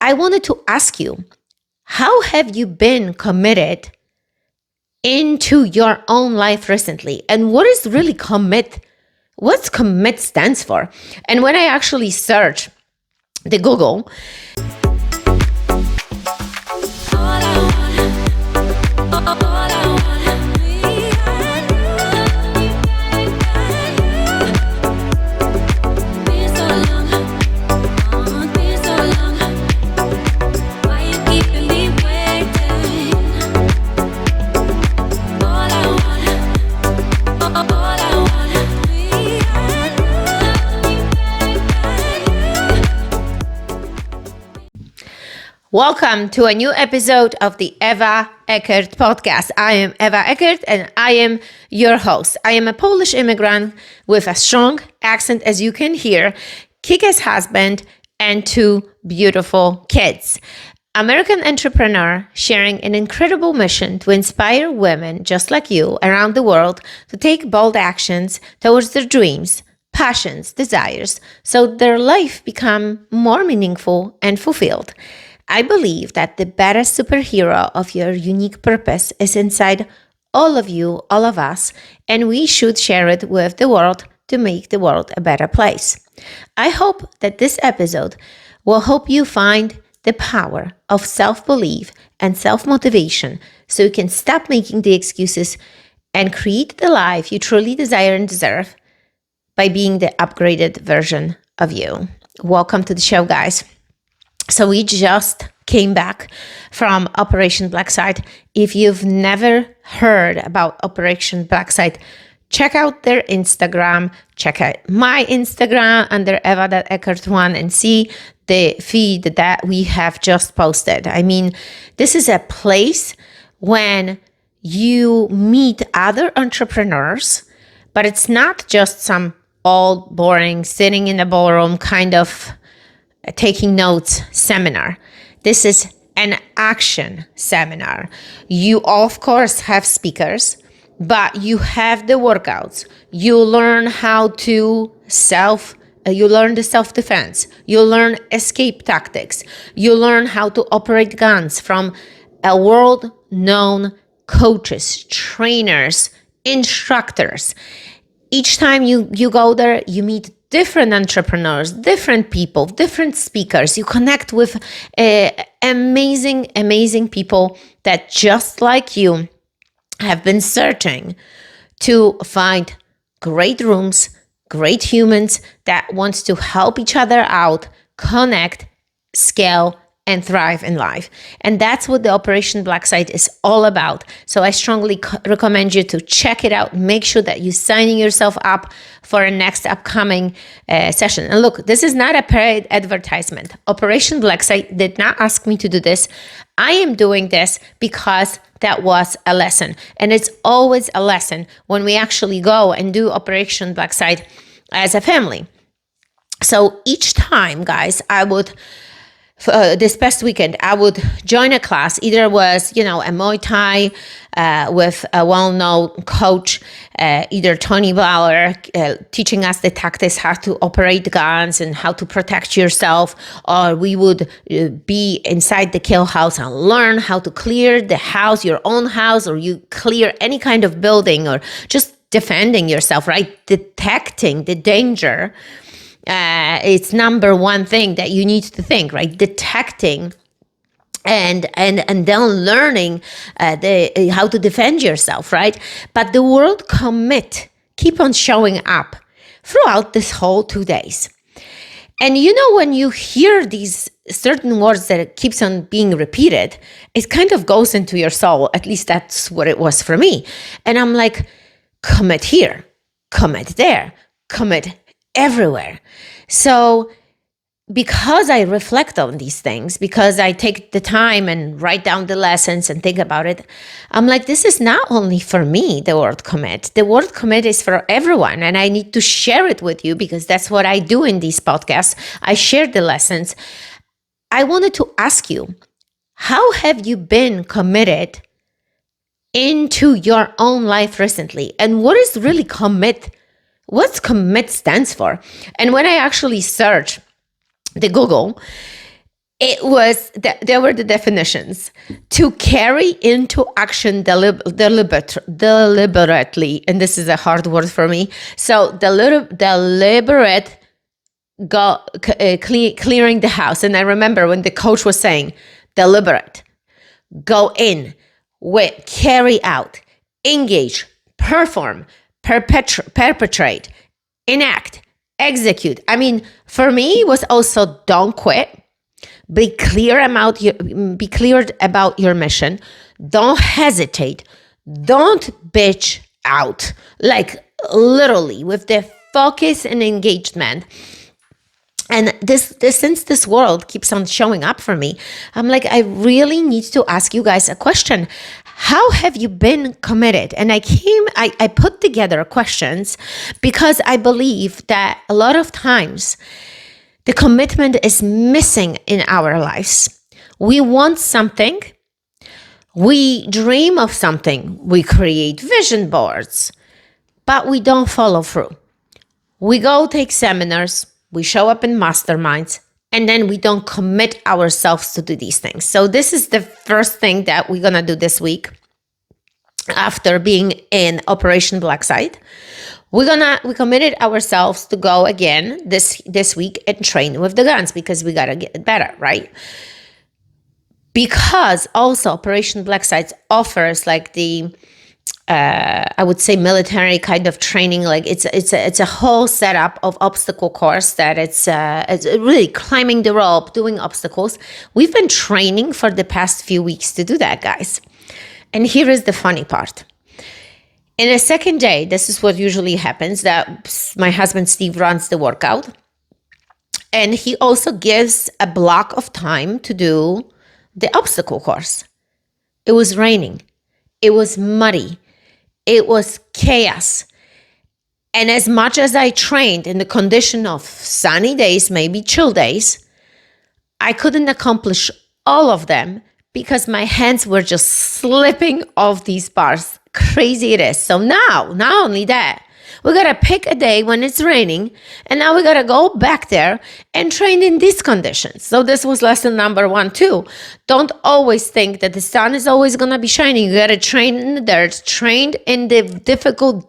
I wanted to ask you, how have you been committed into your own life recently? And what is really commit? What's commit stands for? And when I actually search the Google, welcome to a new episode of the Eva Eckert podcast. I am Eva Eckert and I am your host. I am a Polish immigrant with a strong accent, as you can hear, kick-ass husband, and 2 beautiful kids. American entrepreneur sharing an incredible mission to inspire women just like you around the world to take bold actions towards their dreams, passions, desires, so their life become more meaningful and fulfilled. I believe that the best superhero of your unique purpose is inside all of you, all of us, and we should share it with the world to make the world a better place. I hope that this episode will help you find the power of self-belief and self-motivation so you can stop making the excuses and create the life you truly desire and deserve by being the upgraded version of you. Welcome to the show, guys. So we just came back from Operation Blacksite. If you've never heard about Operation Blacksite, check out their Instagram, check out my Instagram under eva.eckert1 and see the feed that we have just posted. I mean, this is a place when you meet other entrepreneurs, but it's not just some old, boring, sitting in a ballroom kind of taking notes seminar. This is an action seminar. You, of course, have speakers, but you have the workouts. You learn how to you learn the self-defense. You learn escape tactics. You learn how to operate guns from a world-known coaches, trainers, instructors. Each time you go there, you meet different entrepreneurs, different people, different speakers. You connect with amazing people that just like you have been searching to find great rooms, great humans that wants to help each other out, connect, scale, and thrive in life. And that's what the Operation Blacksite is all about. So I strongly recommend you to check it out. Make sure that you're signing yourself up for a next upcoming session. And look, this is not a paid advertisement. Operation Blacksite did not ask me to do this. I am doing this because that was a lesson. And it's always a lesson when we actually go and do Operation Blacksite as a family. So each time, guys, I would this past weekend, I would join a class. Either was, a Muay Thai with a well-known coach, either Tony Bauer, teaching us the tactics, how to operate guns and how to protect yourself, or we would be inside the kill house and learn how to clear the house, your own house, or you clear any kind of building, or just defending yourself, right? Detecting the danger. It's number one thing that you need to think, right? Detecting and then learning how to defend yourself, right? But the word commit keep on showing up throughout this whole 2 days. And when you hear these certain words that keeps on being repeated, it kind of goes into your soul. At least that's what it was for me. And I'm like, commit here, commit there, commit everywhere. So because I reflect on these things, because I take the time and write down the lessons and think about it, I'm like, this is not only for me, the word commit. The word commit is for everyone. And I need to share it with you because that's what I do in these podcasts. I share the lessons. I wanted to ask you, how have you been committed into your own life recently? And what is really commit? What's commit stands for? And when I actually search the Google, There were the definitions: to carry into action deliberately, and this is a hard word for me. So deliberate clearing the house. And I remember when the coach was saying deliberate, go in, carry out, engage, perform, perpetrate, enact, execute. I mean, for me, it was also don't quit. Be clear about your mission. Don't hesitate. Don't bitch out. Like literally with the focus and engagement. And this since this world keeps on showing up for me, I'm like, I really need to ask you guys a question. How have you been committed? And I put together questions because I believe that a lot of times the commitment is missing in our lives. We want something. We dream of something. We create vision boards, but we don't follow through. We go take seminars. We show up in masterminds, and then we don't commit ourselves to do these things. So this is the first thing that we're going to do this week after being in Operation Blackside. We committed ourselves to go again this week and train with the guns because we got to get better, right? Because also Operation Blackside offers like the I would say military kind of training. Like it's a whole setup of obstacle course that it's really climbing the rope, doing obstacles. We've been training for the past few weeks to do that, guys. And here is the funny part. In a second day, this is what usually happens, that my husband Steve runs the workout. And he also gives a block of time to do the obstacle course. It was raining. It was muddy. It was chaos. And as much as I trained in the condition of sunny days, maybe chill days, I couldn't accomplish all of them because my hands were just slipping off these bars. Crazy it is. So now, not only that, we got to pick a day when it's raining, and now we got to go back there and train in these conditions. So this was lesson number 1 too. Don't always think that the sun is always going to be shining. You got to train in the dirt, train in the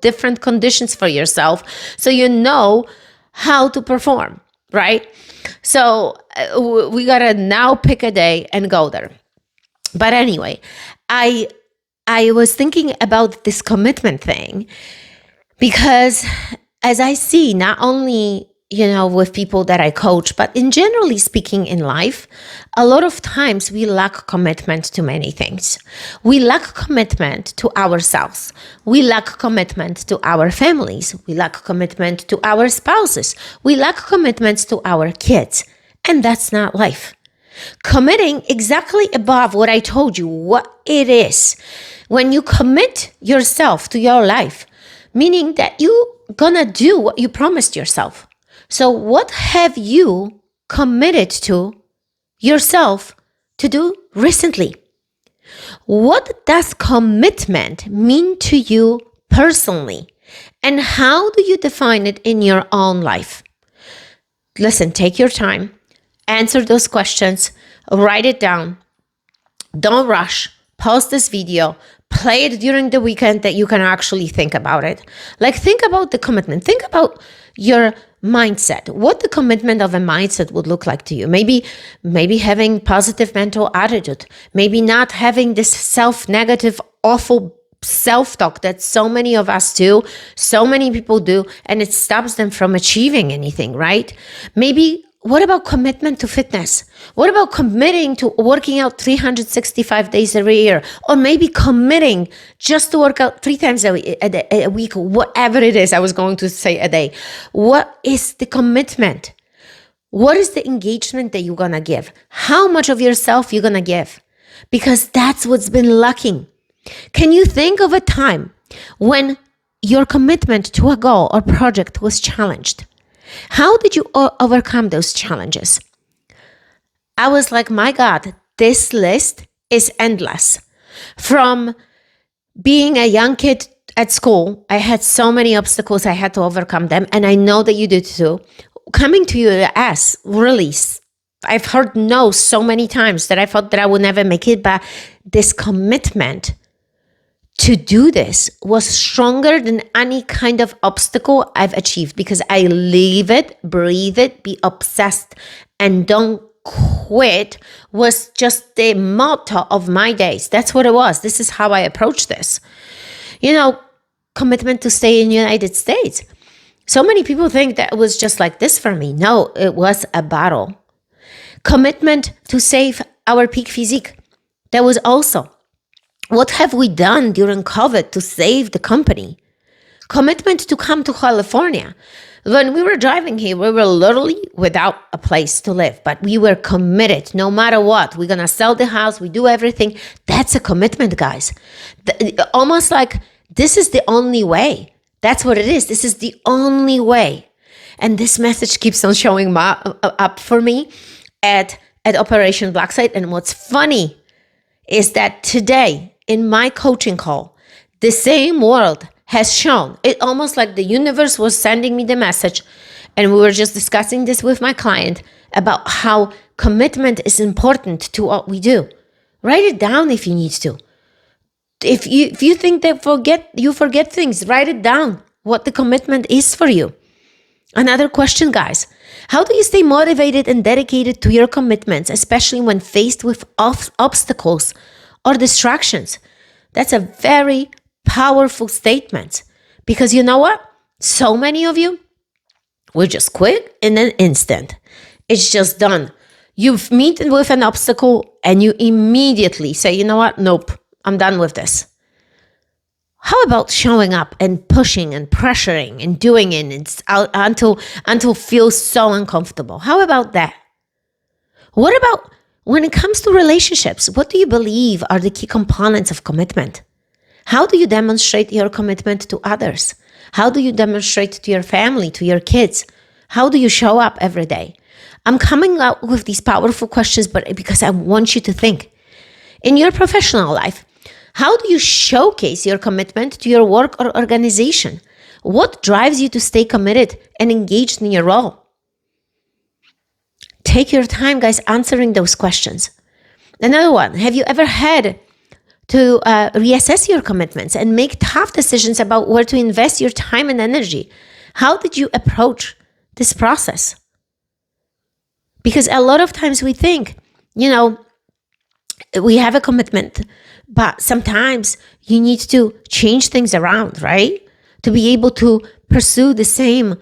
different conditions for yourself so you know how to perform, right? So we got to now pick a day and go there. But anyway, I was thinking about this commitment thing because as I see, not only, with people that I coach, but in generally speaking in life, a lot of times we lack commitment to many things. We lack commitment to ourselves. We lack commitment to our families. We lack commitment to our spouses. We lack commitments to our kids. And that's not life. Committing exactly above what I told you, what it is. When you commit yourself to your life, meaning that you're gonna do what you promised yourself. So what have you committed to yourself to do recently? What does commitment mean to you personally? And how do you define it in your own life? Listen, take your time. Answer those questions, write it down. Don't rush. Pause this video, play it during the weekend that you can actually think about it. Like think about the commitment. Think about your mindset. What the commitment of a mindset would look like to you. Maybe having positive mental attitude. Maybe not having this self-negative, awful self-talk that so many of us do, so many people do, and it stops them from achieving anything, right? Maybe what about commitment to fitness? What about committing to working out 365 days a year? Or maybe committing just to work out 3 times a week, whatever it is. I was going to say a day. What is the commitment? What is the engagement that you're going to give? How much of yourself you're going to give? Because that's what's been lacking. Can you think of a time when your commitment to a goal or project was challenged? How did you overcome those challenges? I was like, my God, this list is endless. From being a young kid at school, I had so many obstacles, I had to overcome them. And I know that you did too. Coming to US really I've heard no so many times that I thought that I would never make it, but this commitment to do this was stronger than any kind of obstacle I've achieved, because I live it, breathe it, be obsessed, and don't quit was just the motto of my days. That's what it was. This is how I approach this. Commitment to stay in the United States. So many people think that it was just like this for me. No, it was a battle. Commitment to save our peak physique. That was also. What have we done during COVID to save the company? Commitment to come to California. When we were driving here, we were literally without a place to live, but we were committed no matter what. We're going to sell the house. We do everything. That's a commitment, guys. Almost like this is the only way. That's what it is. This is the only way. And this message keeps on showing up for me at Operation Blacksite. And what's funny is that today in my coaching call, the same world has shown. It almost like the universe was sending me the message, and we were just discussing this with my client about how commitment is important to what we do. Write it down if you need to. If you think that you forget things, write it down, what the commitment is for you. Another question, guys. How do you stay motivated and dedicated to your commitments, especially when faced with obstacles or distractions? That's a very powerful statement, because you know what? So many of you will just quit in an instant. It's just done. You've met with an obstacle and you immediately say, you know what? Nope, I'm done with this. How about showing up and pushing and pressuring and doing it until it feels so uncomfortable? How about that? What about when it comes to relationships? What do you believe are the key components of commitment? How do you demonstrate your commitment to others? How do you demonstrate to your family, to your kids? How do you show up every day? I'm coming out with these powerful questions, but because I want you to think. In your professional life, how do you showcase your commitment to your work or organization? What drives you to stay committed and engaged in your role? Take your time, guys, answering those questions. Another one, have you ever had to reassess your commitments and make tough decisions about where to invest your time and energy? How did you approach this process? Because a lot of times we think, we have a commitment, but sometimes you need to change things around, right? To be able to pursue the same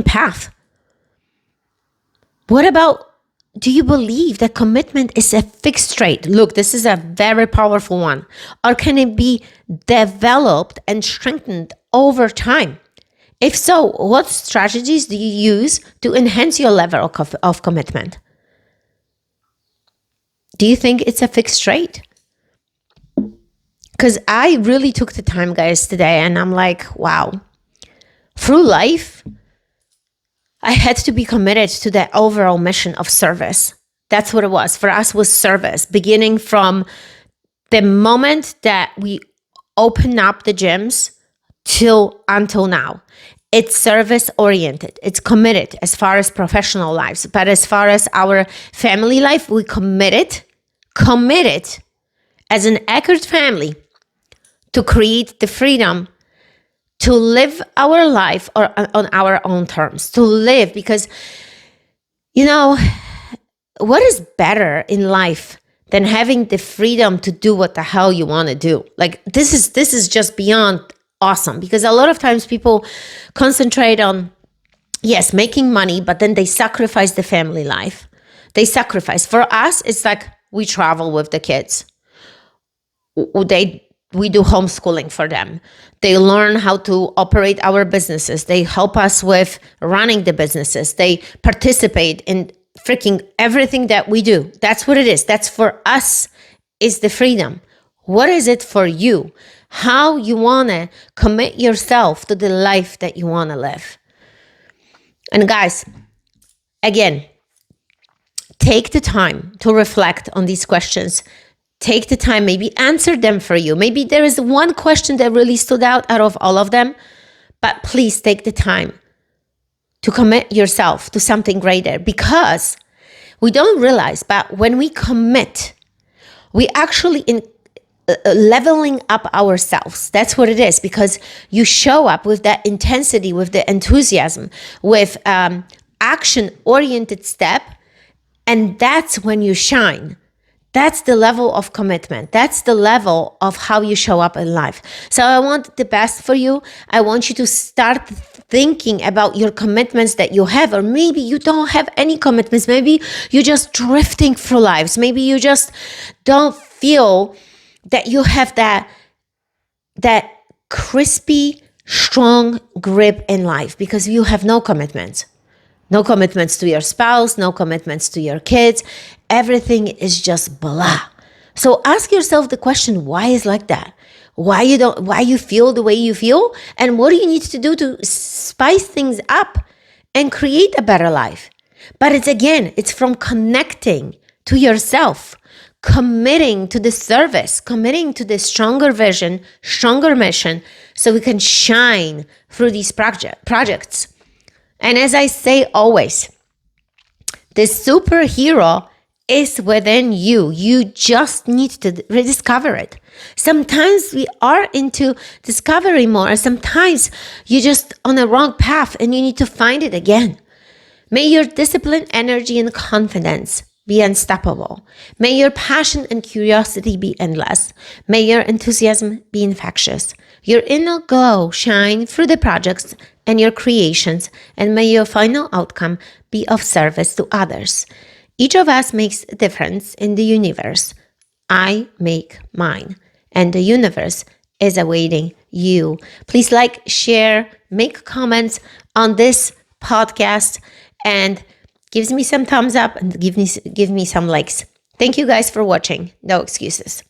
path. What about, do you believe that commitment is a fixed trait? Look, this is a very powerful one. Or can it be developed and strengthened over time? If so, what strategies do you use to enhance your level of commitment? Do you think it's a fixed trait? Because I really took the time, guys, today, and I'm like, wow. Through life, I had to be committed to the overall mission of service. That's what it was. For us, was service, beginning from the moment that we open up the gyms until now. It's service oriented. It's committed as far as professional lives. But as far as our family life, we committed as an Eckert family to create the freedom to live our life on our own terms, to live, because, what is better in life than having the freedom to do what the hell you want to do? Like, this is just beyond awesome, because a lot of times people concentrate on, yes, making money, but then they sacrifice the family life. They sacrifice. For us, it's like we travel with the kids. We do homeschooling for them. They learn how to operate our businesses. They help us with running the businesses. They participate in freaking everything that we do. That's what it is. That's for us, is the freedom. What is it for you? How you want to commit yourself to the life that you want to live. And guys, again, take the time to reflect on these questions. Take the time, maybe answer them for you. Maybe there is one question that really stood out of all of them, but please take the time to commit yourself to something greater, because We don't realize, but when we commit, we actually leveling up ourselves. That's what it is, because you show up with that intensity, with the enthusiasm, with action-oriented step, and that's when you shine. That's the level of commitment. That's the level of how you show up in life. So I want the best for you. I want you to start thinking about your commitments that you have, or maybe you don't have any commitments. Maybe you're just drifting through lives. Maybe you just don't feel that you have that crispy, strong grip in life because you have no commitments. No commitments to your spouse, no commitments to your kids. Everything is just blah. So ask yourself the question, why is like that? Why you feel the way you feel? And what do you need to do to spice things up and create a better life? But it's from connecting to yourself, committing to the service, committing to the stronger vision, stronger mission, so we can shine through these projects. And as I say always, the superhero is within you. You just need to rediscover it. Sometimes we are into discovery more. Sometimes you're just on the wrong path and you need to find it again. May your discipline, energy, and confidence be unstoppable. May your passion and curiosity be endless. May your enthusiasm be infectious. Your inner glow shine through the projects and your creations, and may your final outcome be of service to others. Each of us makes a difference in the universe. I make mine, and the universe is awaiting you. Please like, share, make comments on this podcast, and gives me some thumbs up and give me some likes. Thank you guys for watching. No excuses.